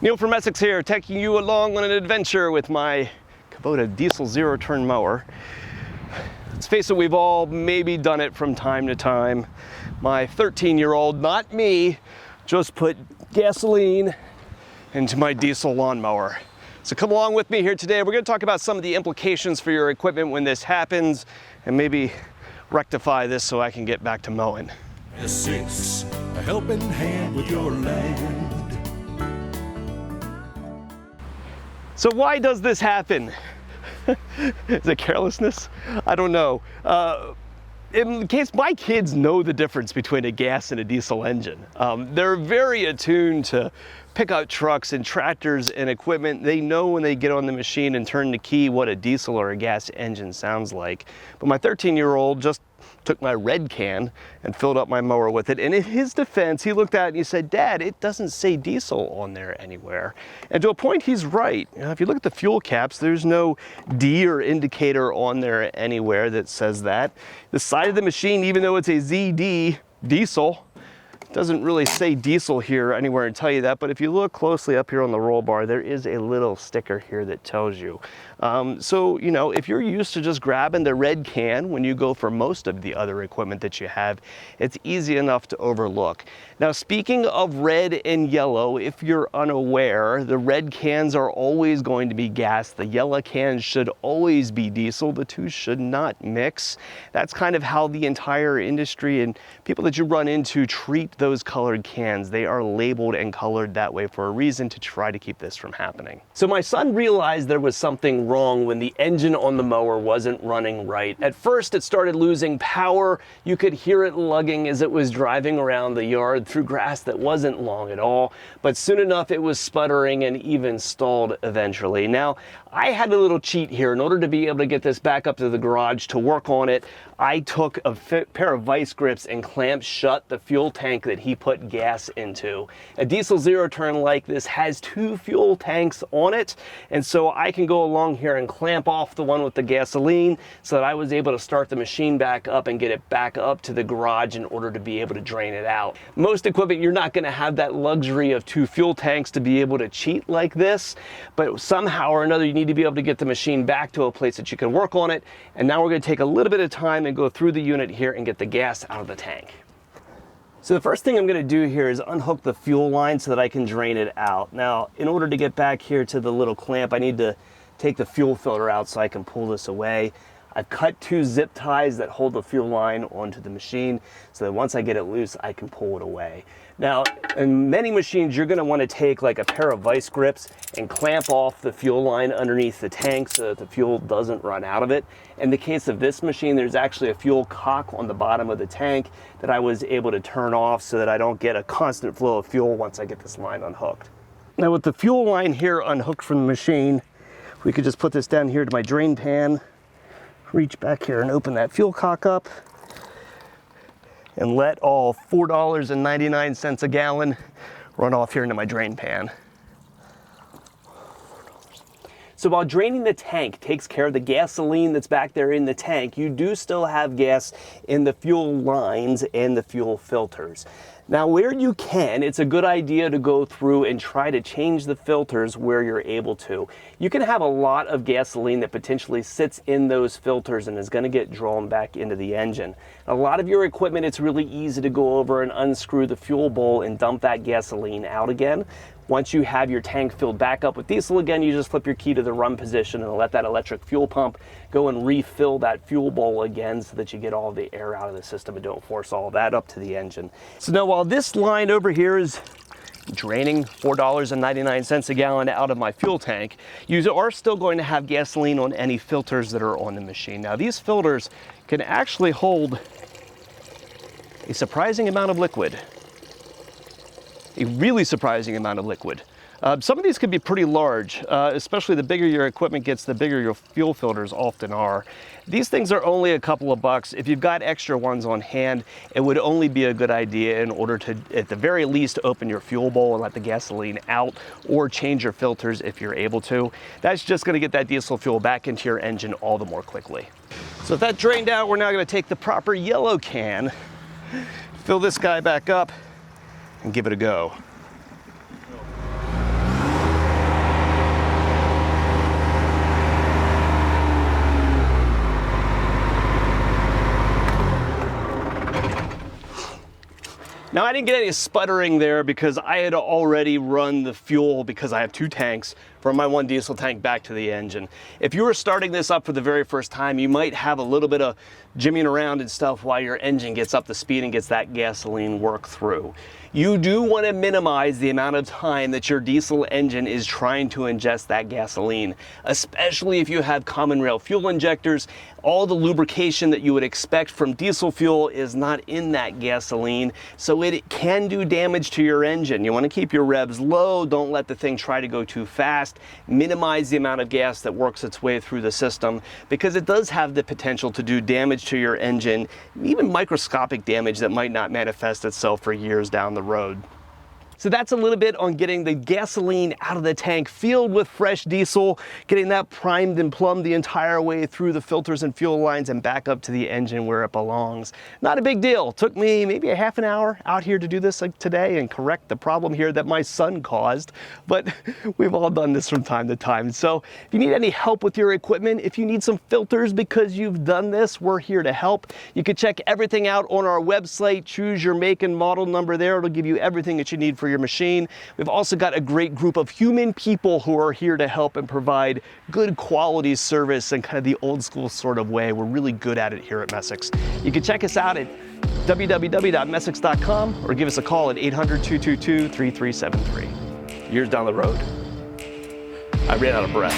Neil from Essex here, taking you along on an adventure with my Kubota diesel zero-turn mower. Let's face it, we've all maybe done it from time to time. My 13-year-old, not me, just put gasoline into my diesel lawnmower. So come along with me here today. We're going to talk about some of the implications for your equipment when this happens and maybe rectify this so I can get back to mowing. Essex, a helping hand with your land. So why does this happen? Is it carelessness? I don't know. In case my kids know the difference between a gas and a diesel engine. They're very attuned to pickup trucks and tractors and equipment. They know when they get on the machine and turn the key what a diesel or a gas engine sounds like. But my 13-year-old just took my red can and filled up my mower with it. And in his defense, he looked at it and he said, "Dad, it doesn't say diesel on there anywhere." And to a point, he's right. You know, if you look at the fuel caps, there's no D or indicator on there anywhere that says that. The side of the machine, even though it's a ZD diesel, doesn't really say diesel here anywhere and tell you that, but if you look closely up here on the roll bar, there is a little sticker here that tells you. So, you know, if you're used to just grabbing the red can when you go for most of the other equipment that you have, it's easy enough to overlook. Now, speaking of red and yellow, if you're unaware, the red cans are always going to be gas. The yellow cans should always be diesel. The two should not mix. That's kind of how the entire industry and people that you run into treat those colored cans. They are labeled and colored that way for a reason, to try to keep this from happening. So my son realized there was something wrong when the engine on the mower wasn't running right. At first it started losing power. You could hear it lugging as it was driving around the yard through grass that wasn't long at all, but soon enough it was sputtering and even stalled eventually. Now, I had a little cheat here. In order to be able to get this back up to the garage to work on it, I took a pair of vice grips and clamped shut the fuel tank that he put gas into. A diesel zero-turn like this has two fuel tanks on it, and so I can go along here and clamp off the one with the gasoline so that I was able to start the machine back up and get it back up to the garage in order to be able to drain it out. Most equipment, you're not going to have that luxury of two fuel tanks to be able to cheat like this, but somehow or another you need to be able to get the machine back to a place that you can work on it. And now we're going to take a little bit of time and go through the unit here and get the gas out of the tank. So the first thing I'm going to do here is unhook the fuel line so that I can drain it out. Now, in order to get back here to the little clamp, I need to take the fuel filter out so I can pull this away. I've cut two zip ties that hold the fuel line onto the machine so that once I get it loose, I can pull it away. Now, in many machines, you're going to want to take like a pair of vice grips and clamp off the fuel line underneath the tank so that the fuel doesn't run out of it. In the case of this machine, there's actually a fuel cock on the bottom of the tank that I was able to turn off so that I don't get a constant flow of fuel once I get this line unhooked. Now, with the fuel line here unhooked from the machine, we could just put this down here to my drain pan, reach back here and open that fuel cock up, and let all $4.99 a gallon run off here into my drain pan. So while draining the tank takes care of the gasoline that's back there in the tank, you do still have gas in the fuel lines and the fuel filters. Now, where you can, it's a good idea to go through and try to change the filters where you're able to. You can have a lot of gasoline that potentially sits in those filters and is going to get drawn back into the engine. A lot of your equipment, it's really easy to go over and unscrew the fuel bowl and dump that gasoline out again. Once you have your tank filled back up with diesel again, you just flip your key to the run position and let that electric fuel pump go and refill that fuel bowl again so that you get all the air out of the system and don't force all that up to the engine. So now while this line over here is draining $4.99 a gallon out of my fuel tank, you are still going to have gasoline on any filters that are on the machine. Now, these filters can actually hold a surprising amount of liquid. A really surprising amount of liquid. Some of these can be pretty large, especially the bigger your equipment gets, the bigger your fuel filters often are. These things are only a couple of bucks. If you've got extra ones on hand, it would only be a good idea in order to, at the very least, open your fuel bowl and let the gasoline out, or change your filters if you're able to. That's just going to get that diesel fuel back into your engine all the more quickly. So if that drained out, we're now going to take the proper yellow can, fill this guy back up, and give it a go. Now, I didn't get any sputtering there because I had already run the fuel, because I have 2 tanks, from my 1 diesel tank back to the engine. If you were starting this up for the very first time, you might have a little bit of jimmying around and stuff while your engine gets up to speed and gets that gasoline work through. You do want to minimize the amount of time that your diesel engine is trying to ingest that gasoline, especially if you have common rail fuel injectors. All the lubrication that you would expect from diesel fuel is not in that gasoline, so it can do damage to your engine. You want to keep your revs low, don't let the thing try to go too fast, minimize the amount of gas that works its way through the system, because it does have the potential to do damage to your engine, even microscopic damage that might not manifest itself for years down the road. So that's a little bit on getting the gasoline out of the tank filled with fresh diesel, getting that primed and plumbed the entire way through the filters and fuel lines and back up to the engine where it belongs. Not a big deal. Took me maybe a half an hour out here to do this today and correct the problem here that my son caused, but we've all done this from time to time. So if you need any help with your equipment, if you need some filters because you've done this, we're here to help. You can check everything out on our website. Choose your make and model number there. It'll give you everything that you need for your machine. We've also got a great group of human people who are here to help and provide good quality service in kind of the old school sort of way. We're really good at it here at Messick's. You can check us out at www.messicks.com or give us a call at 800-222-3373. Years down the road, I ran out of breath.